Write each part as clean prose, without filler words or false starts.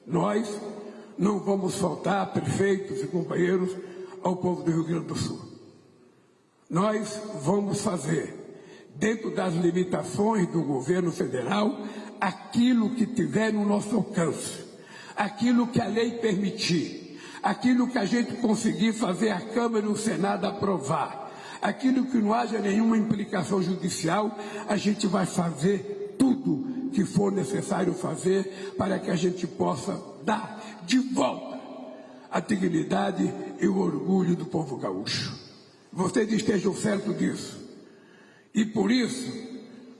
Nós não vamos faltar, prefeitos e companheiros, ao povo do Rio Grande do Sul. Nós vamos fazer, dentro das limitações do governo federal, aquilo que tiver no nosso alcance, aquilo que a lei permitir, aquilo que a gente conseguir fazer a Câmara e o Senado aprovar, aquilo que não haja nenhuma implicação judicial, a gente vai fazer tudo que for necessário fazer para que a gente possa dar de volta a dignidade e o orgulho do povo gaúcho. Vocês estejam certos disso. E por isso,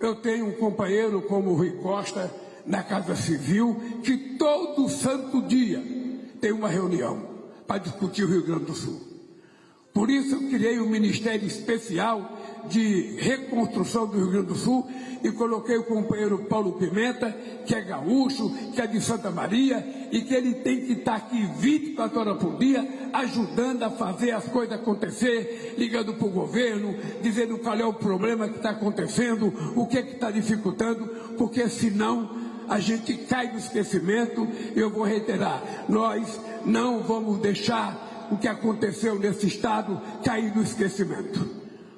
eu tenho um companheiro como o Rui Costa na Casa Civil, que todo santo dia tem uma reunião para discutir o Rio Grande do Sul. Por isso eu criei um Ministério Especial de Reconstrução do Rio Grande do Sul e coloquei o companheiro Paulo Pimenta, que é gaúcho, que é de Santa Maria, e que ele tem que estar aqui 24 horas por dia, ajudando a fazer as coisas acontecer, ligando para o governo, dizendo qual é o problema que está acontecendo, o que é que está dificultando, porque senão a gente cai no esquecimento. Eu vou reiterar, nós não vamos deixar o que aconteceu nesse estado cair no esquecimento.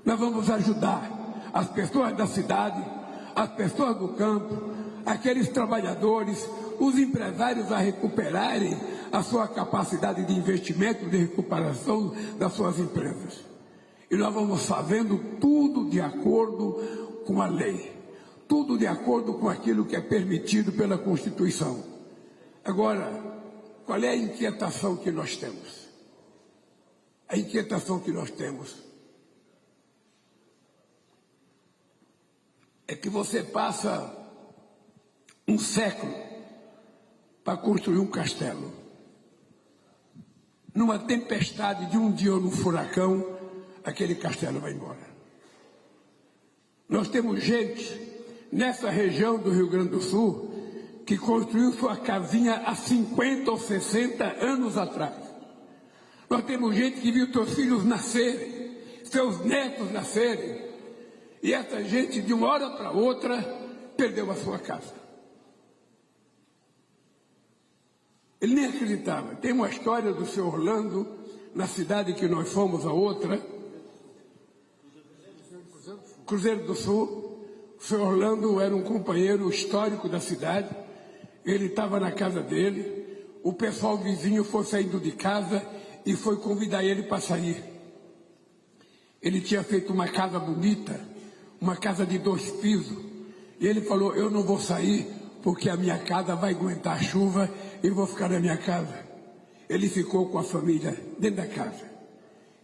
Nós vamos ajudar as pessoas da cidade, as pessoas do campo, aqueles trabalhadores, os empresários a recuperarem a sua capacidade de investimento, de recuperação das suas empresas. E nós vamos fazendo tudo de acordo com a lei, tudo de acordo com aquilo que é permitido pela Constituição. Agora, qual é a inquietação que nós temos? A inquietação que nós temos é que você passa um século para construir um castelo. Numa tempestade de um dia ou num furacão, aquele castelo vai embora. Nós temos gente nessa região do Rio Grande do Sul que construiu sua casinha há 50 ou 60 anos atrás. Nós temos gente que viu seus filhos nascerem, seus netos nascerem, e essa gente, de uma hora para outra, perdeu a sua casa. Ele nem acreditava. Tem uma história do seu Orlando, na cidade que nós fomos a outra, Cruzeiro do Sul. O seu Orlando era um companheiro histórico da cidade. Ele estava na casa dele. O pessoal vizinho foi saindo de casa e foi convidar ele para sair. Ele tinha feito uma casa bonita, uma casa de 2 pisos. E ele falou, eu não vou sair porque a minha casa vai aguentar a chuva e vou ficar na minha casa. Ele ficou com a família dentro da casa.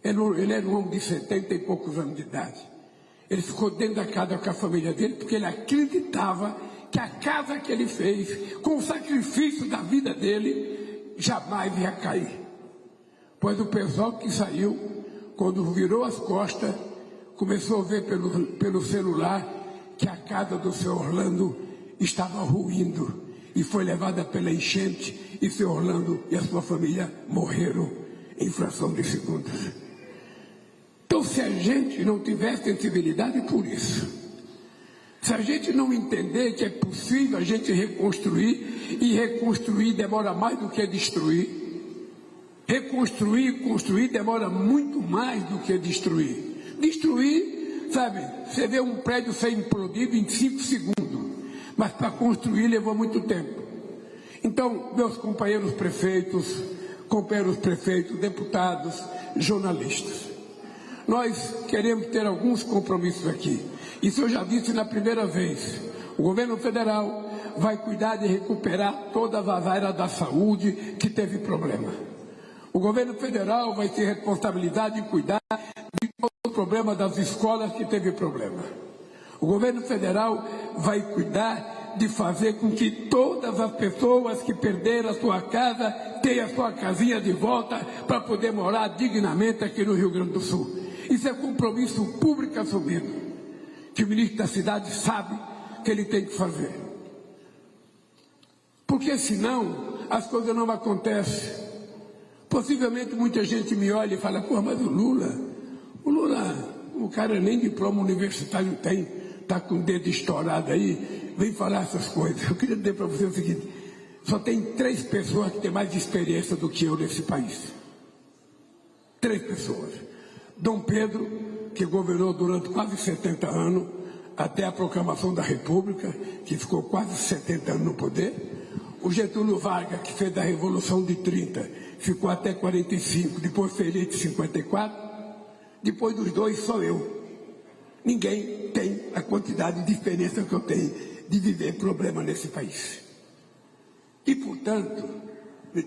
Ele era um homem de 70 e poucos anos de idade. Ele ficou dentro da casa com a família dele porque ele acreditava que a casa que ele fez, com o sacrifício da vida dele, jamais ia cair. Pois o pessoal que saiu, quando virou as costas, começou a ver pelo celular que a casa do seu Orlando estava ruindo e foi levada pela enchente, e seu Orlando e a sua família morreram em fração de segundos. Então, se a gente não tiver sensibilidade por isso, se a gente não entender que é possível a gente reconstruir, e reconstruir demora mais do que destruir, reconstruir e construir demora muito mais do que destruir. Destruir, sabe, você vê um prédio ser implodido em 5 segundos, mas para construir levou muito tempo. Então, meus companheiros prefeitos, deputados, jornalistas, nós queremos ter alguns compromissos aqui. Isso eu já disse na primeira vez. O governo federal vai cuidar de recuperar todas as áreas da saúde que teve problema. O governo federal vai ter responsabilidade em cuidar de todo o problema das escolas que teve problema. O governo federal vai cuidar de fazer com que todas as pessoas que perderam a sua casa tenham a sua casinha de volta para poder morar dignamente aqui no Rio Grande do Sul. Isso é compromisso público assumido, que o ministro da cidade sabe que ele tem que fazer. Porque senão as coisas não acontecem. Possivelmente muita gente me olha e fala, pô, mas o Lula, o cara nem diploma universitário tem, está com o dedo estourado aí, vem falar essas coisas. Eu queria dizer para você o seguinte, Só tem 3 pessoas que têm mais experiência do que eu nesse país. 3 pessoas. Dom Pedro, que governou durante quase 70 anos, até a proclamação da República, que ficou quase 70 anos no poder. O Getúlio Vargas, que fez a Revolução de 30, ficou até 45, depois foi eleito em 54. Depois dos dois, sou eu. Ninguém tem a quantidade de experiência que eu tenho de viver problema nesse país. E, portanto,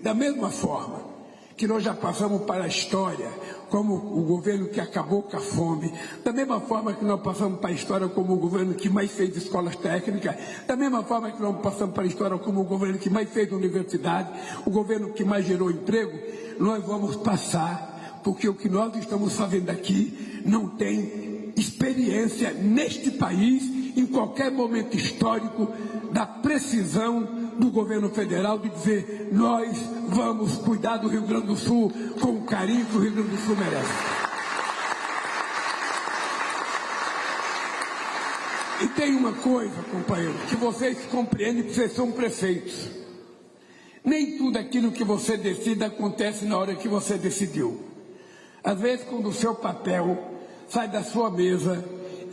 da mesma forma que nós já passamos para a história como o governo que acabou com a fome, da mesma forma que nós passamos para a história como o governo que mais fez escolas técnicas, da mesma forma que nós passamos para a história como o governo que mais fez universidade, o governo que mais gerou emprego, nós vamos passar, porque o que nós estamos fazendo aqui não tem experiência neste país, em qualquer momento histórico, da precisão do governo federal de dizer: nós vamos cuidar do Rio Grande do Sul com o carinho que o Rio Grande do Sul merece. E tem uma coisa, companheiro, que vocês compreendem, que vocês são prefeitos. Nem tudo aquilo que você decide acontece na hora que você decidiu. Às vezes, quando o seu papel sai da sua mesa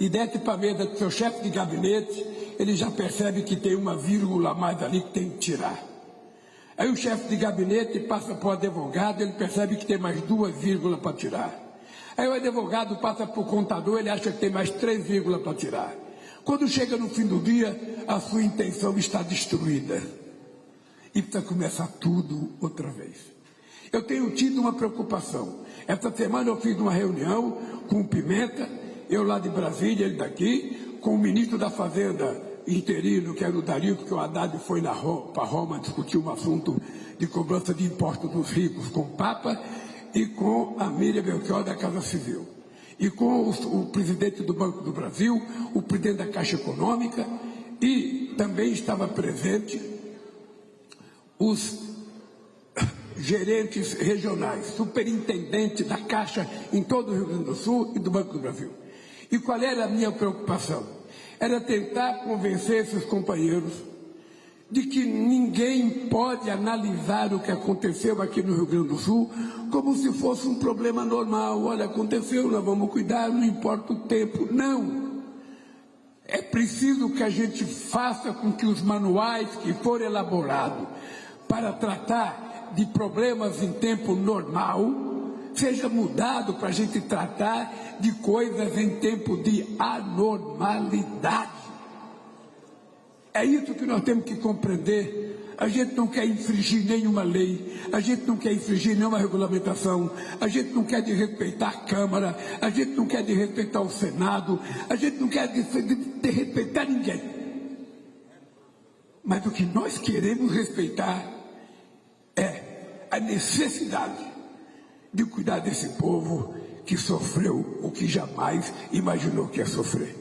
e desce para a mesa do seu chefe de gabinete, ele já percebe que tem uma vírgula a mais ali que tem que tirar. Aí o chefe de gabinete passa para o advogado, ele percebe que tem mais 2 vírgulas para tirar. Aí o advogado passa para o contador, ele acha que tem mais 3 vírgulas para tirar. Quando chega no fim do dia, a sua intenção está destruída. E precisa começar tudo outra vez. Eu tenho tido uma preocupação. Esta semana eu fiz uma reunião com o Pimenta, eu lá de Brasília, ele daqui, com o ministro da Fazenda interino, que era o Dario, porque o Haddad foi para Roma discutir um assunto de cobrança de impostos dos ricos com o Papa, e com a Miriam Belchior da Casa Civil, e com o presidente do Banco do Brasil, o presidente da Caixa Econômica, e também estava presente os gerentes regionais, superintendentes da Caixa em todo o Rio Grande do Sul e do Banco do Brasil. E qual era a minha preocupação? Era tentar convencer esses companheiros de que ninguém pode analisar o que aconteceu aqui no Rio Grande do Sul como se fosse um problema normal. Olha, aconteceu, nós vamos cuidar, não importa o tempo. Não. É preciso que a gente faça com que os manuais que forem elaborados para tratar de problemas em tempo normal seja mudado para a gente tratar de coisas em tempo de anormalidade. É isso que nós temos que compreender. A gente não quer infringir nenhuma lei, a gente não quer infringir nenhuma regulamentação, a gente não quer desrespeitar a Câmara, a gente não quer desrespeitar o Senado, a gente não quer desrespeitar ninguém. Mas o que nós queremos respeitar é a necessidade de cuidar desse povo que sofreu o que jamais imaginou que ia sofrer.